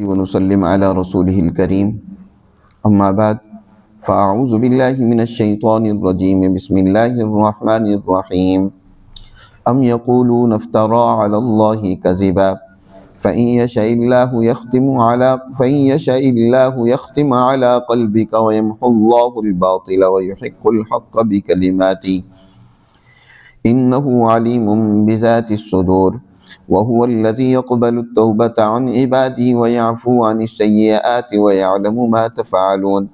ونسلم على رسوله الكريم أما بعد فأعوذ بالله من الشيطان الرجيم بسم الله الرحمن الرحيم أم يقولون افترى على الله كذبا فإن يشاء الله يختم على قلبك ويمحو الله الباطل ويحق الحق بكلماته إنه عليم بذات الصدور وهو الذي يقبل التوبة عن عباده ويعفو عن السيئات ويعلم ما تفعلون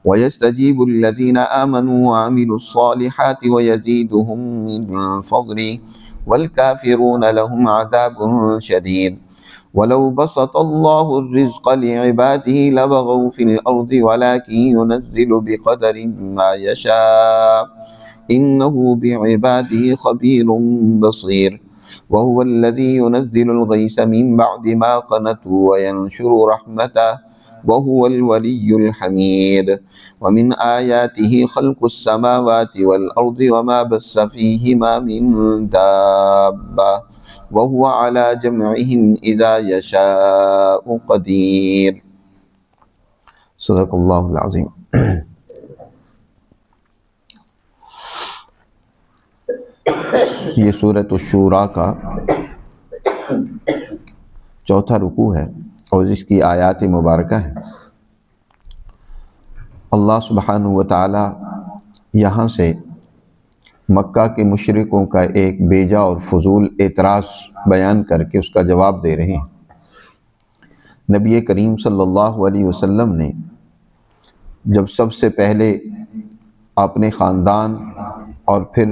ويستجيب الذين آمنوا وعملوا الصالحات ويزيدهم من فضله والكافرون لهم عذاب شديد ولو بسط الله الرزق لعباده لبغوا في الأرض ولكن ينزل بقدر ما يشاء إنه بعباده خبير بصير وهو الذي ينزل الغيث من بعد ما قنطوا وينشر رحمته وهو الولي الحميد ومن آياته خلق السماوات والأرض وما بث فيهما من دابة وهو على جمعهم إذا يشاء قدير صدق اللہ العظیم۔ یہ سورۃ الشورى کا چوتھا رکوع ہے اور اس کی آیات مبارکہ ہیں۔ اللہ سبحانہ و تعالی یہاں سے مکہ کے مشرکوں کا ایک بیجا اور فضول اعتراض بیان کر کے اس کا جواب دے رہے ہیں۔ نبی کریم صلی اللہ علیہ وسلم نے جب سب سے پہلے اپنے خاندان اور پھر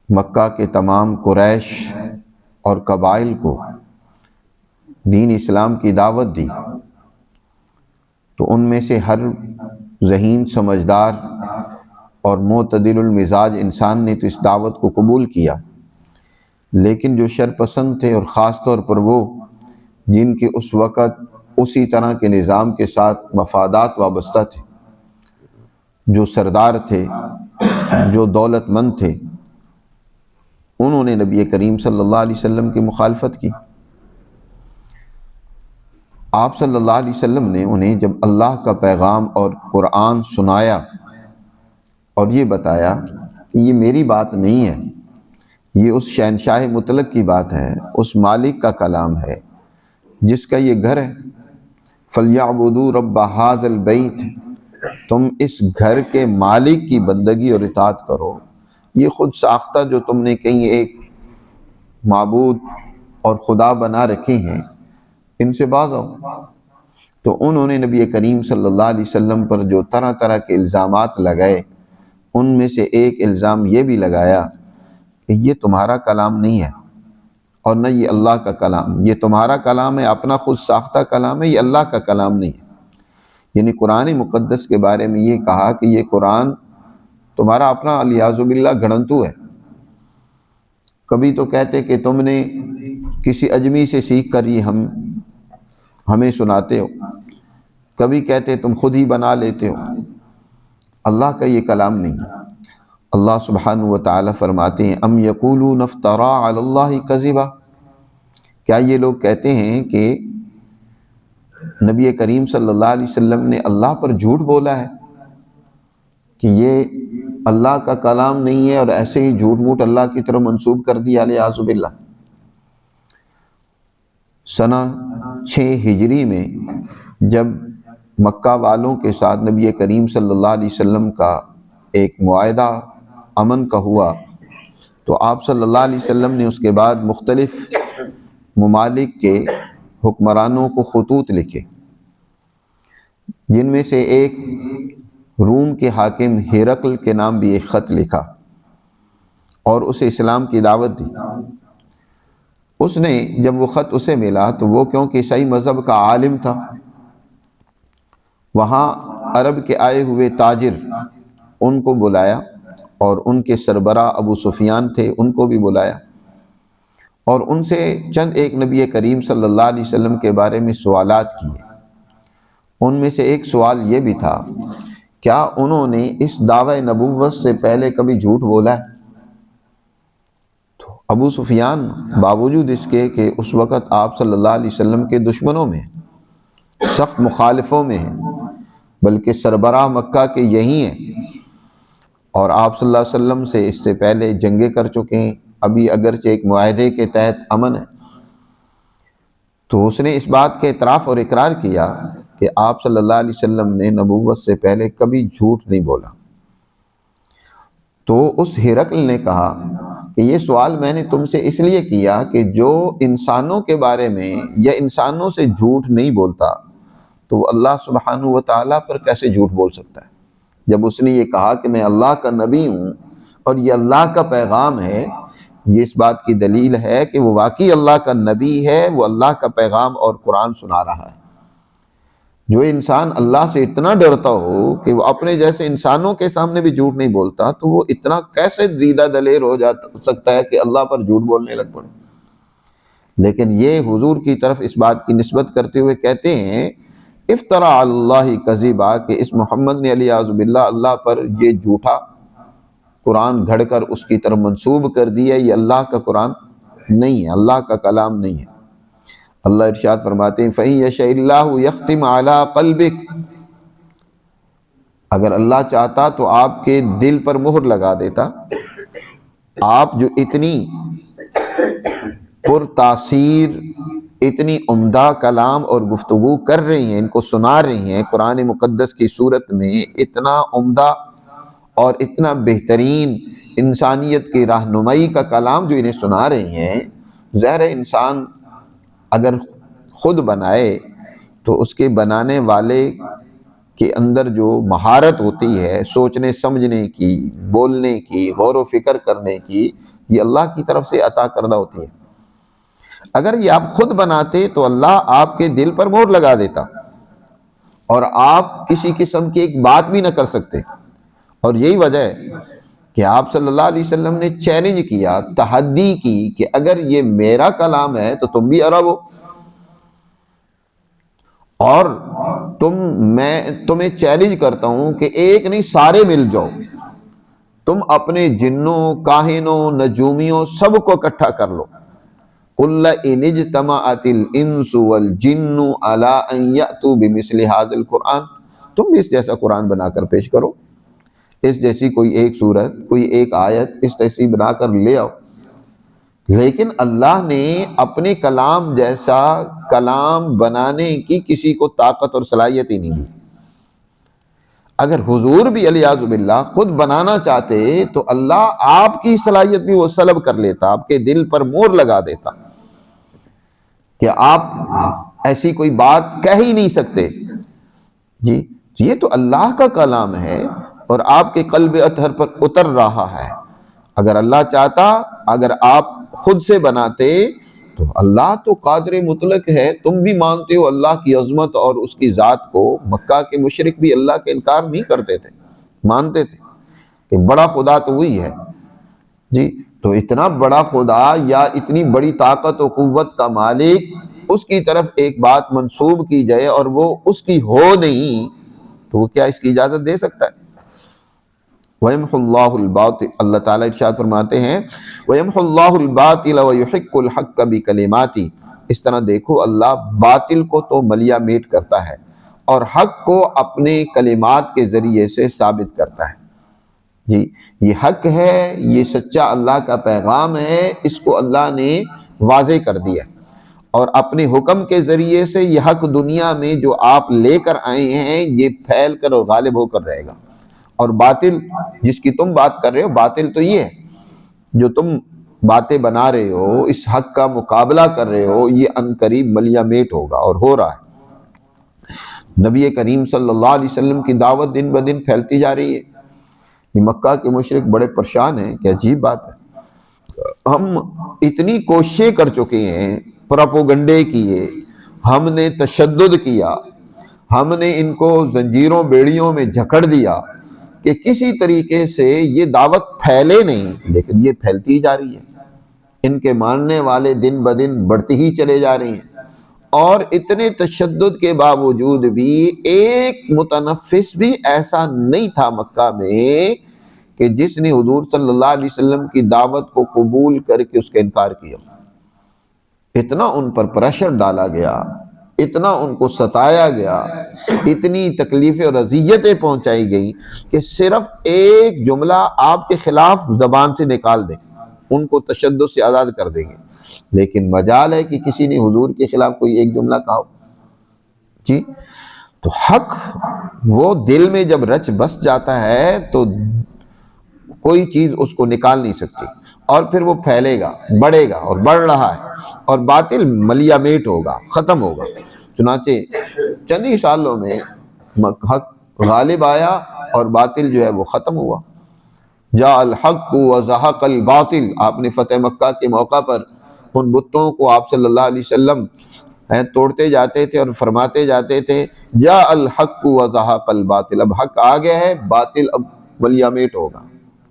مکہ کے تمام قریش اور قبائل کو دین اسلام کی دعوت دی تو ان میں سے ہر ذہین سمجھدار اور معتدل المزاج انسان نے تو اس دعوت کو قبول کیا، لیکن جو شرپسند تھے اور خاص طور پر وہ جن کے اس وقت اسی طرح کے نظام کے ساتھ مفادات وابستہ تھے، جو سردار تھے، جو دولت مند تھے، انہوں نے نبی کریم صلی اللہ علیہ وسلم کی مخالفت کی۔ آپ صلی اللہ علیہ وسلم نے انہیں جب اللہ کا پیغام اور قرآن سنایا اور یہ بتایا کہ یہ میری بات نہیں ہے، یہ اس شہنشاہ مطلق کی بات ہے، اس مالک کا کلام ہے جس کا یہ گھر ہے، فَلْيَعْبُدُوا رَبَّ هَذَا الْبَيْتِ، تم اس گھر کے مالک کی بندگی اور اطاعت کرو۔ یہ خود ساختہ جو تم نے کہیں ایک معبود اور خدا بنا رکھے ہیں، ان سے باز آؤ۔ تو انہوں نے نبی کریم صلی اللہ علیہ وسلم پر جو طرح طرح کے الزامات لگائے، ان میں سے ایک الزام یہ بھی لگایا کہ یہ تمہارا کلام نہیں ہے اور نہ یہ اللہ کا کلام، یہ تمہارا کلام ہے، اپنا خود ساختہ کلام ہے، یہ اللہ کا کلام نہیں ہے۔ یعنی قرآن مقدس کے بارے میں یہ کہا کہ یہ قرآن تمہارا اپنا علیاذ باللہ گھڑنتو ہے۔ کبھی تو کہتے کہ تم نے کسی اجمی سے سیکھ کر یہ ہمیں سناتے ہو، کبھی کہتے تم خود ہی بنا لیتے ہو۔ اللہ کا یہ کلام نہیں۔ اللہ سبحانہ و تعالی فرماتے ہیں ام یقولون افترا علی اللہ کذبا، کیا یہ لوگ کہتے ہیں کہ نبی کریم صلی اللہ علیہ وسلم نے اللہ پر جھوٹ بولا ہے، کہ یہ اللہ کا کلام نہیں ہے اور ایسے ہی جھوٹ موٹ اللہ کی طرف منسوب کر دیا علیہ باللہ۔ سنہ 6 ہجری میں جب مکہ والوں کے ساتھ نبی کریم صلی اللہ علیہ وسلم کا ایک معاہدہ امن کا ہوا تو آپ صلی اللہ علیہ وسلم نے اس کے بعد مختلف ممالک کے حکمرانوں کو خطوط لکھے، جن میں سے ایک روم کے حاکم ہرقل کے نام بھی ایک خط لکھا اور اسے اسلام کی دعوت دی۔ اس نے جب وہ خط اسے ملا تو وہ کیونکہ عیسائی مذہب کا عالم تھا، وہاں عرب کے آئے ہوئے تاجر ان کو بلایا اور ان کے سربراہ ابو سفیان تھے، ان کو بھی بلایا اور ان سے چند ایک نبی کریم صلی اللہ علیہ وسلم کے بارے میں سوالات کیے۔ ان میں سے ایک سوال یہ بھی تھا، کیا انہوں نے اس دعوی نبوت سے پہلے کبھی جھوٹ بولا ہے؟ تو ابو سفیان باوجود اس کے کہ اس وقت آپ صلی اللہ علیہ وسلم کے دشمنوں میں، سخت مخالفوں میں ہیں، بلکہ سربراہ مکہ کے یہی ہیں، اور آپ صلی اللہ علیہ وسلم سے اس سے پہلے جنگیں کر چکے ہیں، ابھی اگرچہ ایک معاہدے کے تحت امن ہے، تو اس نے اس بات کے اعتراف اور اقرار کیا کہ آپ صلی اللہ علیہ وسلم نے نبوت سے پہلے کبھی جھوٹ نہیں بولا۔ تو اس ہرقل نے کہا کہ یہ سوال میں نے تم سے اس لیے کیا کہ جو انسانوں کے بارے میں یا انسانوں سے جھوٹ نہیں بولتا تو وہ اللہ سبحانہ و تعالیٰ پر کیسے جھوٹ بول سکتا ہے؟ جب اس نے یہ کہا کہ میں اللہ کا نبی ہوں اور یہ اللہ کا پیغام ہے، یہ اس بات کی دلیل ہے کہ وہ واقعی اللہ کا نبی ہے، وہ اللہ کا پیغام اور قرآن سنا رہا ہے۔ جو انسان اللہ سے اتنا ڈرتا ہو کہ وہ اپنے جیسے انسانوں کے سامنے بھی جھوٹ نہیں بولتا، تو وہ اتنا کیسے دیدہ دلیر ہو سکتا ہے کہ اللہ پر جھوٹ بولنے لگ پڑے؟ لیکن یہ حضور کی طرف اس بات کی نسبت کرتے ہوئے کہتے ہیں افترا علی اللہ کذبا، کہ اس محمد نے علی اعوذ باللہ اللہ پر یہ جھوٹا قرآن گھڑ کر اس کی طرف منسوب کر دیا، یہ اللہ کا قرآن نہیں ہے، اللہ کا کلام نہیں ہے۔ اللہ ارشاد فرماتے ہیں فَإِن يَشَإِ اللَّهُ يَخْتِمْ عَلَىٰ قَلْبِكَ، اگر اللہ چاہتا تو آپ کے دل پر مہر لگا دیتا۔ آپ جو اتنی پر تاثیر، اتنی عمدہ کلام اور گفتگو کر رہی ہیں، ان کو سنا رہی ہیں قرآن مقدس کی صورت میں، اتنا عمدہ اور اتنا بہترین انسانیت کی رہنمائی کا کلام جو انہیں سنا رہی ہیں، ظاہر ہے انسان اگر خود بنائے تو اس کے بنانے والے کے اندر جو مہارت ہوتی ہے سوچنے سمجھنے کی، بولنے کی، غور و فکر کرنے کی، یہ اللہ کی طرف سے عطا کردہ ہوتی ہے۔ اگر یہ آپ خود بناتے تو اللہ آپ کے دل پر مہر لگا دیتا اور آپ کسی قسم کی ایک بات بھی نہ کر سکتے۔ اور یہی وجہ ہے کہ آپ صلی اللہ علیہ وسلم نے چیلنج کیا، تحدی کی کہ اگر یہ میرا کلام ہے تو تم بھی عرب ہو، اور میں تمہیں چیلنج کرتا ہوں کہ ایک نہیں سارے مل جاؤ، تم اپنے جنوں، کاہنوں، نجومیوں سب کو اکٹھا کر لو۔ قُلْ إِنِ اجْتَمَعَتِ الْإِنسُ وَالْجِنُّ عَلَىٰ أَن يَأْتُوا بِمِثْلِ هَٰذَا الْقُرْآنِ، تم بھی اس جیسا قرآن بنا کر پیش کرو، اس جیسی کوئی ایک صورت، کوئی ایک آیت اس جیسی بنا کر لے آؤ۔ لیکن اللہ نے اپنے کلام جیسا کلام بنانے کی کسی کو طاقت اور صلاحیت ہی نہیں دی۔ اگر حضور بھی علیہ باللہ خود بنانا چاہتے تو اللہ آپ کی صلاحیت بھی وہ سلب کر لیتا، آپ کے دل پر مہر لگا دیتا کہ آپ ایسی کوئی بات کہہ ہی نہیں سکتے۔ جی یہ تو اللہ کا کلام ہے اور آپ کے قلب اطہر پر اتر رہا ہے۔ اگر اللہ چاہتا، اگر آپ خود سے بناتے تو اللہ تو قادر مطلق ہے، تم بھی مانتے ہو اللہ کی عظمت اور اس کی ذات کو۔ مکہ کے مشرک بھی اللہ کا انکار نہیں کرتے تھے، مانتے تھے کہ بڑا خدا تو وہی ہے۔ جی تو اتنا بڑا خدا یا اتنی بڑی طاقت و قوت کا مالک، اس کی طرف ایک بات منسوب کی جائے اور وہ اس کی ہو نہیں تو وہ کیا اس کی اجازت دے سکتا ہے؟ وَيَمْحُ اللَّهُ الْبَاطِلَ، اللہ تعالیٰ ارشاد فرماتے ہیں وَيَمْحُ اللَّهُ الْبَاطِلَ وَيُحِقُّ الْحَقَّ بِكَلِمَاتِهِ، اس طرح دیکھو اللہ باطل کو تو ملیا میٹ کرتا ہے اور حق کو اپنے کلمات کے ذریعے سے ثابت کرتا ہے۔ جی یہ حق ہے، یہ سچا اللہ کا پیغام ہے، اس کو اللہ نے واضح کر دیا اور اپنے حکم کے ذریعے سے یہ حق دنیا میں جو آپ لے کر آئے ہیں یہ پھیل کر اور غالب ہو کر رہے گا، اور باطل جس کی تم بات کر رہے ہو، باطل تو یہ ہے جو تم باتیں بنا رہے ہو، اس حق کا مقابلہ کر رہے ہو، یہ عنقریب ملیا میٹ ہوگا اور ہو رہا ہے۔ نبی کریم صلی اللہ علیہ وسلم کی دعوت دن بدن پھیلتی جا رہی ہے۔ یہ مکہ کے مشرک بڑے پریشان ہیں کہ عجیب بات ہے، ہم اتنی کوششیں کر چکے ہیں، پروپیگنڈے کیے، ہم نے تشدد کیا، ہم نے ان کو زنجیروں بیڑیوں میں جکڑ دیا کہ کسی طریقے سے یہ دعوت پھیلے نہیں، لیکن یہ پھیلتی جا رہی ہے۔ ان کے ماننے والے دن بدن بڑھتی ہی چلے جا رہے ہیں، اور اتنے تشدد کے باوجود بھی ایک متنفس بھی ایسا نہیں تھا مکہ میں کہ جس نے حضور صلی اللہ علیہ وسلم کی دعوت کو قبول کر کے اس کا انکار کیا۔ اتنا ان پر پریشر ڈالا گیا، اتنا ان کو ستایا گیا، اتنی تکلیفیں اور اذیتیں پہنچائی گئی کہ صرف ایک جملہ آپ کے خلاف زبان سے نکال دیں ان کو تشدد سے آزاد کر دیں گے، لیکن مجال ہے کہ کسی نے حضور کے خلاف کوئی ایک جملہ کہا ہو۔ جی تو حق وہ دل میں جب رچ بس جاتا ہے تو کوئی چیز اس کو نکال نہیں سکتی، اور پھر وہ پھیلے گا، بڑھے گا، اور بڑھ رہا ہے، اور باطل ملیا میٹ ہوگا، ختم ہوگا۔ چنانچہ چند ہی سالوں میں حق غالب آیا اور باطل جو ہے وہ ختم ہوا۔ جاء الحق وزہق الباطل، آپ نے فتح مکہ کے موقع پر ان بتوں کو آپ صلی اللہ علیہ وسلم توڑتے جاتے تھے اور فرماتے جاتے تھے جاء الحق وزہق الباطل، اب حق آ گیا ہے، باطل اب ملیا میٹ ہوگا۔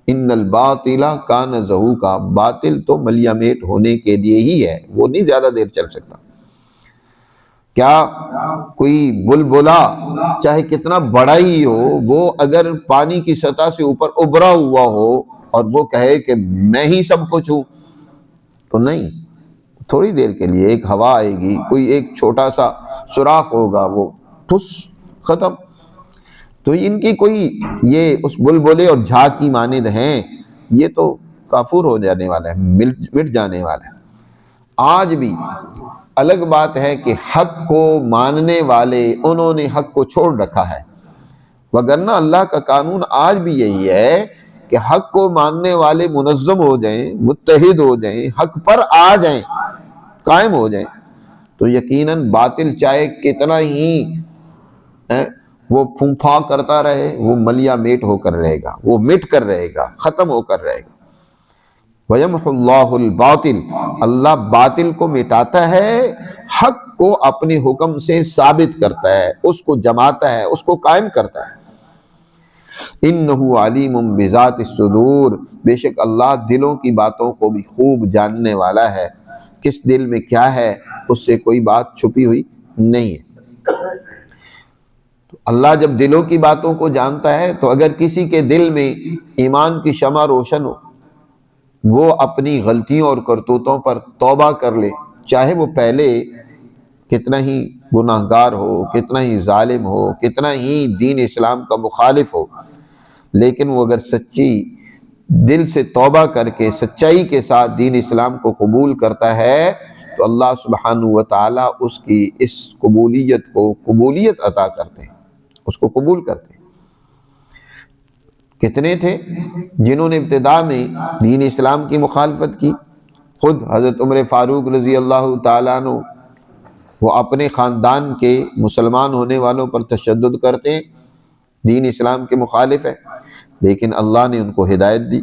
ان الباطل کان زہوقا، باطل تو ملیا میٹ ہونے کے لیے ہی ہے، وہ نہیں زیادہ دیر چل سکتا۔ کیا کوئی بلبلا چاہے کتنا بڑا ہی ہو، وہ اگر پانی کی سطح سے اوپر ابھرا ہوا ہو اور وہ کہے کہ میں ہی سب کچھ ہوں، تو نہیں، تھوڑی دیر کے لیے ایک ہوا آئے گی، کوئی ایک چھوٹا سا سوراخ ہوگا، وہ ٹھس ختم۔ تو ان کی کوئی یہ اس بلبلے اور جھاگ کی مانند ہیں، یہ تو کافور ہو جانے والا ہے، مٹ جانے والا ہے۔ آج بھی الگ بات ہے کہ حق کو ماننے والے انہوں نے حق کو چھوڑ رکھا ہے، وگرنہ اللہ کا قانون آج بھی یہی ہے کہ حق کو ماننے والے منظم ہو جائیں، متحد ہو جائیں، حق پر آ جائیں، قائم ہو جائیں، تو یقیناً باطل چاہے کتنا ہی وہ پھونپھا کرتا رہے، وہ ملیا میٹ ہو کر رہے گا، وہ مٹ کر رہے گا، ختم ہو کر رہے گا۔ وَيَمْحُ اللَّهُ الْبَاطِلَ، اللہ باطل کو مٹاتا ہے، حق کو اپنے حکم سے ثابت کرتا ہے، اس کو جماتا ہے، اس کو قائم کرتا ہے۔ اِنَّهُ عَلِيمٌ بِذَاتِ الصُّدُورِ، بے شک اللہ دلوں کی باتوں کو بھی خوب جاننے والا ہے، کس دل میں کیا ہے اس سے کوئی بات چھپی ہوئی نہیں ہے۔ اللہ جب دلوں کی باتوں کو جانتا ہے تو اگر کسی کے دل میں ایمان کی شمع روشن ہو، وہ اپنی غلطیوں اور کرتوتوں پر توبہ کر لے، چاہے وہ پہلے کتنا ہی گناہگار ہو، کتنا ہی ظالم ہو، کتنا ہی دین اسلام کا مخالف ہو، لیکن وہ اگر سچی دل سے توبہ کر کے سچائی کے ساتھ دین اسلام کو قبول کرتا ہے تو اللہ سبحانہ وتعالی اس کی اس قبولیت کو قبولیت عطا کرتے ہیں، اس کو قبول کرتے ہیں۔ کتنے تھے جنہوں نے ابتدا میں دین اسلام کی مخالفت کی؟ خود حضرت عمر فاروق رضی اللہ تعالیٰ عنہ، وہ اپنے خاندان کے مسلمان ہونے والوں پر تشدد کرتے ہیں، دین اسلام کے مخالف ہے، لیکن اللہ نے ان کو ہدایت دی۔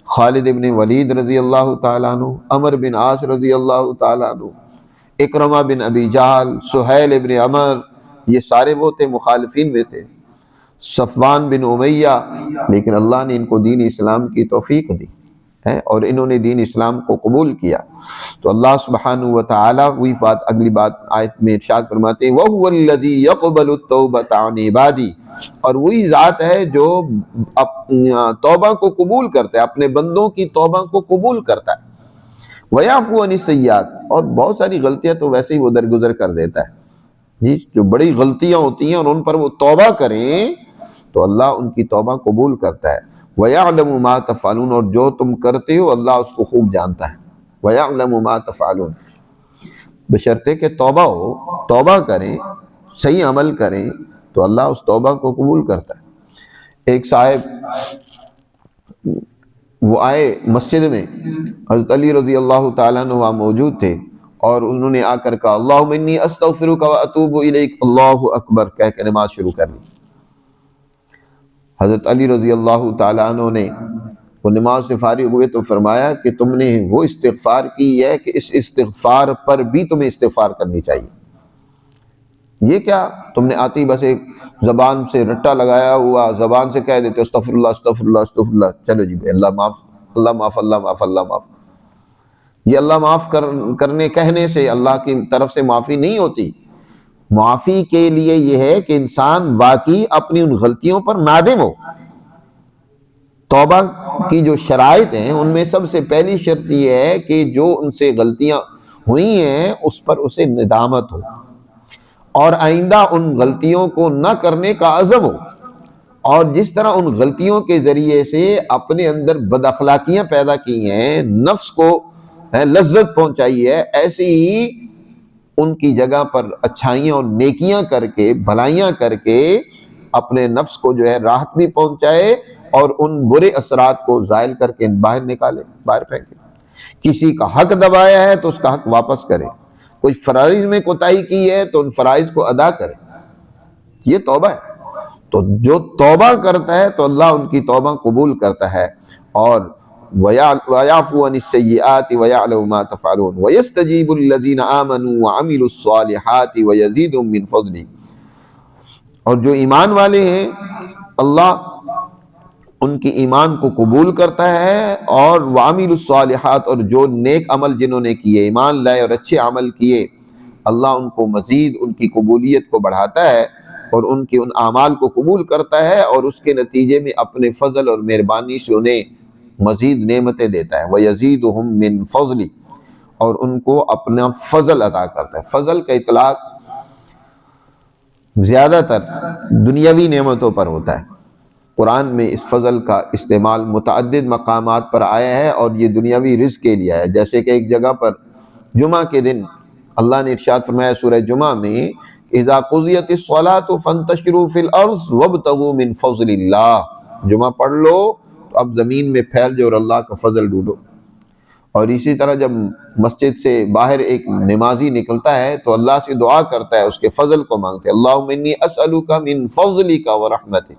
خالد بن ولید رضی اللہ تعالیٰ عنہ، عمر بن عاص رضی اللہ تعالیٰ عنہ، اکرمہ بن ابی جہل، سہیل بن عمر، یہ سارے وہ تھے مخالفین میں تھے، صفوان بن امیہ، لیکن اللہ نے ان کو دین اسلام کی توفیق دی اور انہوں نے دین اسلام کو قبول کیا۔ تو اللہ سبحانہ وتعالی وہی بات اگلی بات آیت میں ارشاد فرماتے ہیں وَهُوَ الَّذِي يَقْبَلُ التَّوْبَةَ عَنْ عِبَادِهِ، اور وہی ذات ہے جو توبہ کو قبول کرتا ہے، اپنے بندوں کی توبہ کو قبول کرتا ہے۔ وَيَعْفُو عَنِ السَّيِّئَاتِ، اور بہت ساری غلطیاں تو ویسے ہی وہ درگزر کر دیتا ہے، جی جو بڑی غلطیاں ہوتی ہیں اور ان پر وہ توبہ کریں تو اللہ ان کی توبہ قبول کرتا ہے۔ وَيَعْلَمُ مَا تَفْعَلُونَ، اور جو تم کرتے ہو اللہ اس کو خوب جانتا ہے۔ وَيَعْلَمُ مَا تَفْعَلُونَ، بشرطے کہ توبہ ہو، توبہ کریں، صحیح عمل کریں تو اللہ اس توبہ کو قبول کرتا ہے۔ ایک صاحب وہ آئے مسجد میں، حضرت علی رضی اللہ تعالیٰ عنہ وہاں موجود تھے، اور انہوں نے آ کر کہا اللہم انی استغفرک و اتوب الیک، اللہ اکبر کہہ کے نماز شروع کر لی۔ حضرت علی رضی اللہ تعالیٰ عنہ نے وہ نماز سے فارغ ہوئے تو فرمایا کہ تم نے وہ استغفار کی ہے کہ اس استغفار پر بھی تمہیں استغفار کرنی چاہیے۔ یہ کیا تم نے آتی بس ایک زبان سے رٹا لگایا ہوا، زبان سے کہہ دیتے استغفر اللہ استغفر اللہ استغفر اللہ، چلو جی اللہ معاف اللہ معاف اللہ معاف اللہ معاف۔ یہ اللہ معاف کرنے کہنے سے اللہ کی طرف سے معافی نہیں ہوتی۔ معافی کے لیے یہ ہے کہ انسان واقعی اپنی ان غلطیوں پر نادم ہو، توبہ کی جو شرائط ہیں ان میں سب سے پہلی شرط یہ ہے کہ جو ان سے غلطیاں ہوئی ہیں اس پر اسے ندامت ہو اور آئندہ ان غلطیوں کو نہ کرنے کا عزم ہو، اور جس طرح ان غلطیوں کے ذریعے سے اپنے اندر بد اخلاقیاں پیدا کی ہیں، نفس کو لذت پہنچائی ہے، ایسے ہی ان کی جگہ پر اچھائیاں اور نیکیاں کر کے، بھلائیاں کر کے اپنے نفس کو جو ہے راحت بھی پہنچائے اور ان برے اثرات کو زائل کر کے باہر نکالے، باہر پھینکے۔ کسی کا حق دبایا ہے تو اس کا حق واپس کرے، کوئی فرائض میں کوتاہی کی ہے تو ان فرائض کو ادا کرے، یہ توبہ ہے۔ تو جو توبہ کرتا ہے تو اللہ ان کی توبہ قبول کرتا ہے، اور وَيَعْفُو عَنِ السَّيِّئَاتِ وَيَعْلَمُ مَا تَفْعَلُونَ وَيَسْتَجِيبُ الَّذِينَ آمَنُوا وَعَمِلُوا الصَّالِحَاتِ وَيَزِيدُهُم مِّن فَضْلِهِ، اور جو ایمان والے ہیں اللہ ان کی ایمان کو قبول کرتا ہے، اور وَعَمِلُوا الصَّالِحَاتِ، اور جو نیک عمل جنہوں نے کیے، ایمان لائے اور اچھے عمل کیے، اللہ ان کو مزید ان کی قبولیت کو بڑھاتا ہے اور ان کے ان اعمال کو قبول کرتا ہے، اور اس کے نتیجے میں اپنے فضل اور مہربانی سے انہیں مزید نعمتیں دیتا ہے۔ وَيَزِيدُهُم مِّن فَضْلِهِ، اور ان کو اپنا فضل عطا کرتا ہے۔ فضل کا اطلاق زیادہ تر دنیاوی نعمتوں پر ہوتا ہے۔ قرآن میں اس فضل کا استعمال متعدد مقامات پر آیا ہے اور یہ دنیاوی رزق کے لیے ہے، جیسے کہ ایک جگہ پر جمعہ کے دن اللہ نے ارشاد فرمایا سورہ جمعہ میں، اذا قضیت الصلاۃ فانتشروا فی الارض وابتغوا من فضل اللہ، جمعہ پڑھ لو تو اب زمین میں پھیل جاؤ اور اللہ کا فضل ڈھونڈو۔ اور اسی طرح جب مسجد سے باہر ایک نمازی نکلتا ہے تو اللہ سے دعا کرتا ہے، اس کے فضل کو مانگتے ہیں، اللہم انی اسألک من فضلک ورحمتک،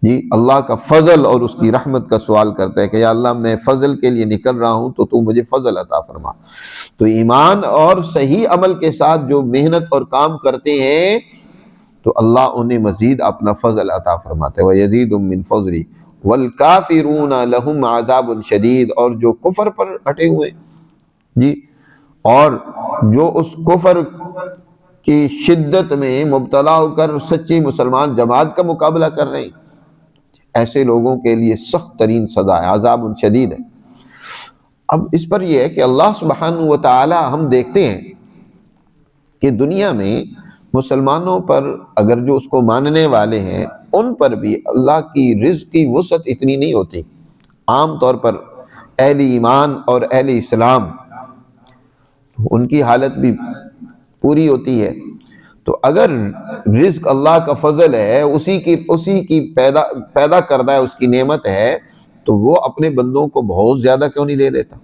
جی اللہ کا فضل اور اس کی رحمت کا سوال کرتا ہے کہ یا اللہ میں فضل کے لیے نکل رہا ہوں تو مجھے فضل عطا فرما۔ تو ایمان اور صحیح عمل کے ساتھ جو محنت اور کام کرتے ہیں تو اللہ انہیں مزید اپنا فضل عطا فرماتا ہے۔ وَيَزِيدُهُم مِّن فَضْلِهِ وَالْكَافِرُونَ لَهُمْ عَذَابٌ شَدِيدٌ، اور جو کفر پر اٹے ہوئے جی، اور جو اس کفر کی شدت میں مبتلا ہو کر سچی مسلمان جماعت کا مقابلہ کر رہے ہیں، ایسے لوگوں کے لیے سخت ترین سزا ہے، عذاب شدید ہے۔ اب اس پر یہ ہے کہ اللہ سبحانہ و تعالی، ہم دیکھتے ہیں کہ دنیا میں مسلمانوں پر اگر جو اس کو ماننے والے ہیں ان پر بھی اللہ کی رزق کی وسعت اتنی نہیں ہوتی۔ عام طور پر اہل ایمان اور اہل اسلام ان کی حالت بھی پوری ہوتی ہے، تو اگر رزق اللہ کا فضل ہے، اسی کی پیدا کردہ ہے، اس کی نعمت ہے، تو وہ اپنے بندوں کو بہت زیادہ کیوں نہیں دے دیتا؟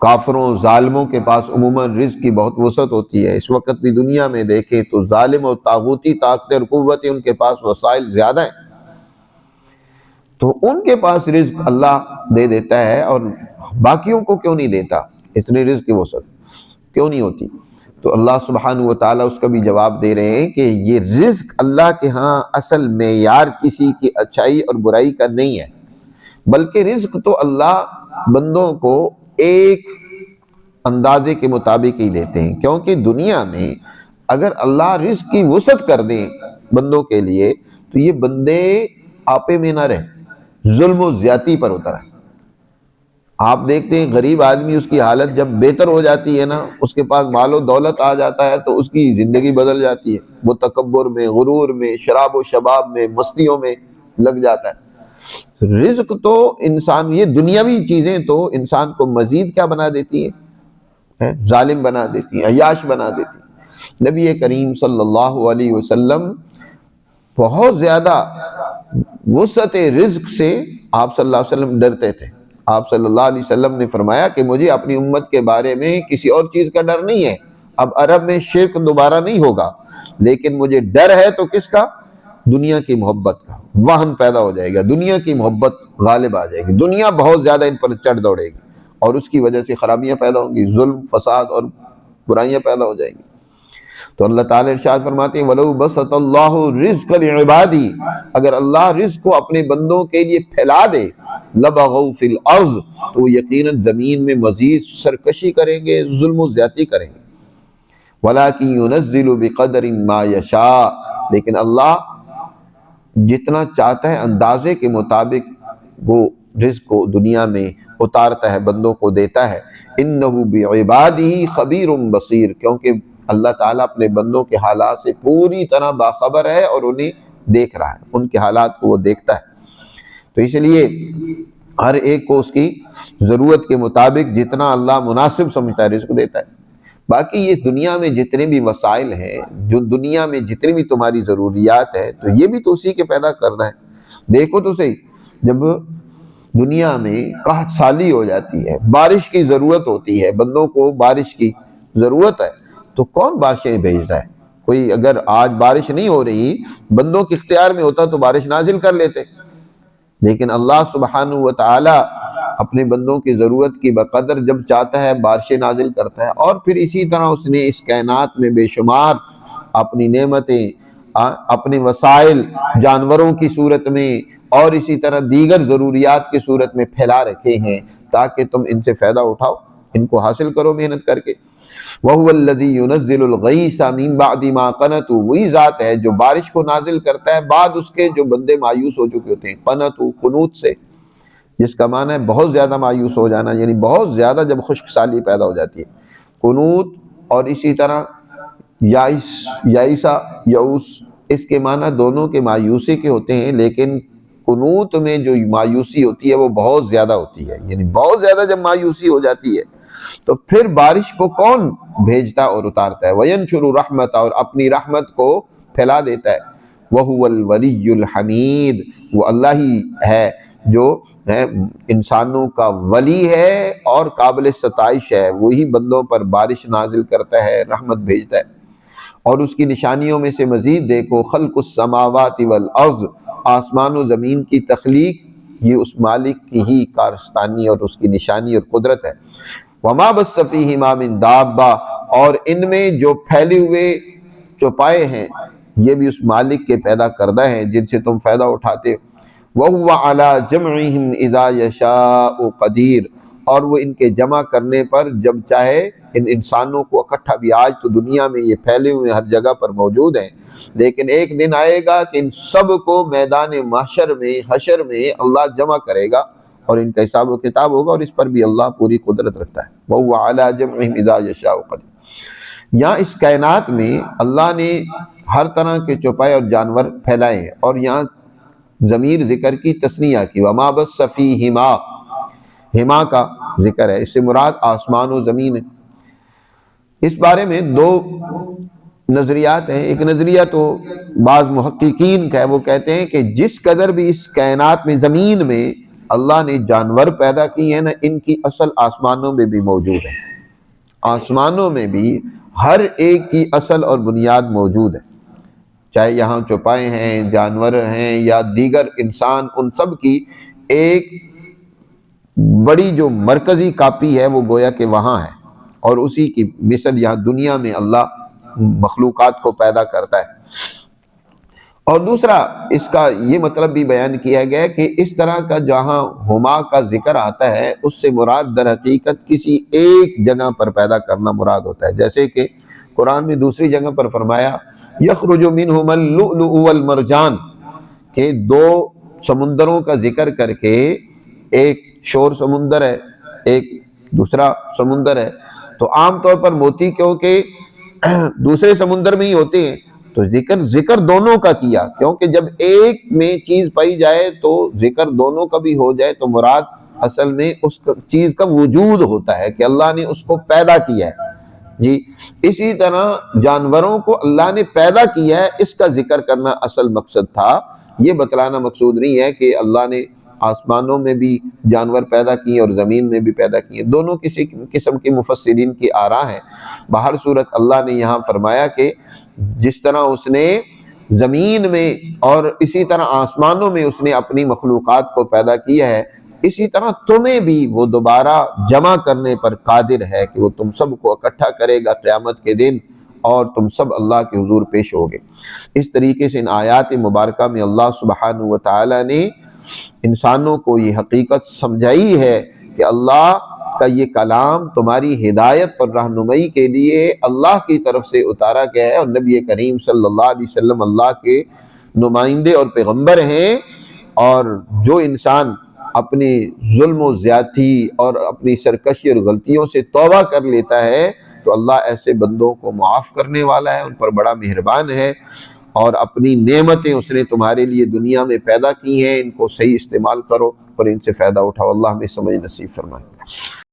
کافروں ظالموں کے پاس عموماً رزق کی بہت وسعت ہوتی ہے۔ اس وقت بھی دنیا میں دیکھیں تو ظالم اور طاغوتی طاقتیں اور قوتیں، ان کے پاس وسائل زیادہ ہیں، تو ان کے پاس رزق اللہ دے دیتا ہے، اور باقیوں کو کیوں نہیں دیتا؟ اتنے رزق کی وسعت کیوں نہیں ہوتی؟ تو اللہ سبحانہ و تعالیٰ اس کا بھی جواب دے رہے ہیں کہ یہ رزق اللہ کے ہاں اصل معیار کسی کی اچھائی اور برائی کا نہیں ہے، بلکہ رزق تو اللہ بندوں کو ایک اندازے کے مطابق ہی دیتے ہیں، کیونکہ دنیا میں اگر اللہ رزق کی وسعت کر دیں بندوں کے لیے تو یہ بندے آپے میں نہ رہے، ظلم و زیادتی پر اتر ہے۔ آپ دیکھتے ہیں غریب آدمی، اس کی حالت جب بہتر ہو جاتی ہے نا، اس کے پاس مال و دولت آ جاتا ہے تو اس کی زندگی بدل جاتی ہے، وہ تکبر میں، غرور میں، شراب و شباب میں، مستیوں میں لگ جاتا ہے۔ رزق تو انسان، یہ دنیاوی چیزیں تو انسان کو مزید کیا بنا دیتی ہیں؟ ظالم بنا دیتی ہیں، عیاش بنا دیتی ہیں۔ نبی کریم صلی اللہ علیہ وسلم بہت زیادہ وسعت رزق سے آپ صلی اللہ علیہ وسلم ڈرتے تھے۔ آپ صلی اللہ علیہ وسلم نے فرمایا کہ مجھے اپنی امت کے بارے میں کسی اور چیز کا ڈر نہیں ہے، اب عرب میں شرک دوبارہ نہیں ہوگا، لیکن مجھے ڈر ہے تو کس کا؟ دنیا کی محبت کا، وہن پیدا ہو جائے گا، دنیا کی محبت غالب آ جائے گی، دنیا بہت زیادہ ان پر چڑھ دوڑے گی اور اس کی وجہ سے خرابیاں پیدا ہوں گی، ظلم، فساد اور برائیاں پیدا ہو جائیں گی۔ تو اللہ تعالیٰ ارشاد فرماتے ہیں وَلَوْ بَسَطَ اللَّهُ الرِّزْقَ لِعِبَادِهِ، اگر اللہ رزق کو اپنے بندوں کے لیے پھیلا دے، لَبَغَوْا فِي الْأَرْضِ، تو یقیناً زمین میں مزید سرکشی کریں گے، ظلم و زیادتی کریں گے۔ وَلَٰكِن يُنَزِّلُ بِقَدَرٍ مَا يَشَاءُ، لیکن اللہ جتنا چاہتا ہے اندازے کے مطابق وہ رزق کو دنیا میں اتارتا ہے، بندوں کو دیتا ہے۔ انہ بعبادہ خبیر بصیر، کیونکہ اللہ تعالیٰ اپنے بندوں کے حالات سے پوری طرح باخبر ہے اور انہیں دیکھ رہا ہے، ان کے حالات کو وہ دیکھتا ہے۔ تو اس لیے ہر ایک کو اس کی ضرورت کے مطابق جتنا اللہ مناسب سمجھتا ہے رزق دیتا ہے۔ باقی یہ دنیا میں جتنے بھی وسائل ہیں، جو دنیا میں جتنی بھی تمہاری ضروریات ہے، تو یہ بھی تو اسی کے پیدا کرنا ہے۔ دیکھو تو صحیح، جب دنیا میں قحط سالی ہو جاتی ہے، بارش کی ضرورت ہوتی ہے، بندوں کو بارش کی ضرورت ہے، تو کون بارشیں بھیجتا ہے؟ کوئی اگر آج بارش نہیں ہو رہی، بندوں کے اختیار میں ہوتا تو بارش نازل کر لیتے، لیکن اللہ سبحانہ و تعالی اپنے بندوں کی ضرورت کی بقدر جب چاہتا ہے بارشیں نازل کرتا ہے۔ اور پھر اسی طرح اس نے اس کائنات میں بے شمار اپنی نعمتیں، اپنے وسائل جانوروں کی صورت میں اور اسی طرح دیگر ضروریات کی صورت میں پھیلا رکھے ہیں تاکہ تم ان سے فائدہ اٹھاؤ، ان کو حاصل کرو محنت کر کے۔ وَهُوَ الَّذِي يُنَزِّلُ الْغَيْثَ مِن بَعْدِ مَا قَنَطُوا، وہی ذات ہے جو بارش کو نازل کرتا ہے بعد اس کے جو بندے مایوس ہو چکے ہوتے ہیں۔ قنطوا قنوت سے، جس کا معنی ہے بہت زیادہ مایوس ہو جانا، یعنی بہت زیادہ جب خشک سالی پیدا ہو جاتی ہے، قنوت۔ اور اسی طرح یائسہ، یعوس، اس کے معنی دونوں کے مایوسی کے ہوتے ہیں، لیکن قنوت میں جو مایوسی ہوتی ہے وہ بہت زیادہ ہوتی ہے، یعنی بہت زیادہ جب مایوسی ہو جاتی ہے تو پھر بارش کو کون بھیجتا اور اتارتا ہے؟ وَيَنْشُرُ رَحْمَتَ، اور اپنی رحمت کو پھیلا دیتا ہے۔ وَهُوَ الْوَلِيُّ الْحَمِيدُ، وہ اللہ ہی ہے جو انسانوں کا ولی ہے اور قابل ستائش ہے، وہی بندوں پر بارش نازل کرتا ہے، رحمت بھیجتا ہے۔ اور اس کی نشانیوں میں سے مزید دیکھو، خلق السماوات والارض، آسمان و زمین کی تخلیق یہ اس مالک کی ہی کارستانی اور اس کی نشانی اور قدرت ہے۔ وما بث فیہما من دابہ، اور ان میں جو پھیلے ہوئے چوپائے ہیں یہ بھی اس مالک کے پیدا کردہ ہیں جن سے تم فائدہ اٹھاتے ہو۔ وَهُوَ عَلَى جَمْعِهِمْ إِذَا يَشَاءُ قَدِيرٌ، اور وہ ان کے جمع کرنے پر جب چاہے ان انسانوں کو اکٹھا بھی، آج تو دنیا میں یہ پھیلے ہوئے ہر جگہ پر موجود ہیں، لیکن ایک دن آئے گا کہ ان سب کو میدان محشر میں، حشر میں اللہ جمع کرے گا اور ان کا حساب و کتاب ہوگا، اور اس پر بھی اللہ پوری قدرت رکھتا ہے۔ وَهُوَ عَلَى جَمْعِهِمْ إِذَا يَشَاءُ قَدِيرٌ۔ یہاں اس کائنات میں اللہ نے ہر طرح کے چوپائے اور جانور پھیلائے ہیں، اور یہاں ضمیر ذکر کی تثنیہ کی، وما بث فیہما، ہما کا ذکر ہے، اس سے مراد آسمان و زمین ہے۔ اس بارے میں دو نظریات ہیں۔ ایک نظریہ تو بعض محققین کا ہے، وہ کہتے ہیں کہ جس قدر بھی اس کائنات میں، زمین میں اللہ نے جانور پیدا کی ہیں نا، ان کی اصل آسمانوں میں بھی موجود ہے۔ آسمانوں میں بھی ہر ایک کی اصل اور بنیاد موجود ہے، چاہے یہاں چوپائے ہیں، جانور ہیں یا دیگر انسان، ان سب کی ایک بڑی جو مرکزی کاپی ہے وہ گویا کہ وہاں ہے، اور اسی کی مثل یہاں دنیا میں اللہ مخلوقات کو پیدا کرتا ہے۔ اور دوسرا اس کا یہ مطلب بھی بیان کیا گیا ہے کہ اس طرح کا جہاں ہما کا ذکر آتا ہے اس سے مراد در حقیقت کسی ایک جگہ پر پیدا کرنا مراد ہوتا ہے، جیسے کہ قرآن میں دوسری جگہ پر فرمایا یخرج منہما اللؤلؤ والمرجان، کہ دو سمندروں کا ذکر کر کے، ایک شور سمندر ہے، ایک دوسرا سمندر ہے، تو عام طور پر موتی کیونکہ دوسرے سمندر میں ہی ہوتے ہیں تو ذکر دونوں کا کیا، کیونکہ جب ایک میں چیز پائی جائے تو ذکر دونوں کا بھی ہو جائے تو مراد اصل میں اس چیز کا وجود ہوتا ہے کہ اللہ نے اس کو پیدا کیا ہے۔ جی اسی طرح جانوروں کو اللہ نے پیدا کیا ہے، اس کا ذکر کرنا اصل مقصد تھا، یہ بتلانا مقصود نہیں ہے کہ اللہ نے آسمانوں میں بھی جانور پیدا کیے اور زمین میں بھی پیدا کیے، دونوں کسی قسم کے مفسرین کی آراء ہیں۔ بہر صورت اللہ نے یہاں فرمایا کہ جس طرح اس نے زمین میں اور اسی طرح آسمانوں میں اس نے اپنی مخلوقات کو پیدا کیا ہے، اسی طرح تمہیں بھی وہ دوبارہ جمع کرنے پر قادر ہے کہ وہ تم سب کو اکٹھا کرے گا قیامت کے دن اور تم سب اللہ کے حضور پیش ہوگے۔ اس طریقے سے ان آیات مبارکہ میں اللہ سبحانہ و تعالی نے انسانوں کو یہ حقیقت سمجھائی ہے کہ اللہ کا یہ کلام تمہاری ہدایت اور رہنمائی کے لیے اللہ کی طرف سے اتارا گیا ہے، اور نبی کریم صلی اللہ علیہ وسلم اللہ کے نمائندے اور پیغمبر ہیں، اور جو انسان اپنی ظلم و زیادتی اور اپنی سرکشی اور غلطیوں سے توبہ کر لیتا ہے تو اللہ ایسے بندوں کو معاف کرنے والا ہے، ان پر بڑا مہربان ہے، اور اپنی نعمتیں اس نے تمہارے لیے دنیا میں پیدا کی ہیں، ان کو صحیح استعمال کرو اور ان سے فائدہ اٹھاؤ۔ اللہ ہمیں سمجھ نصیب فرمائے۔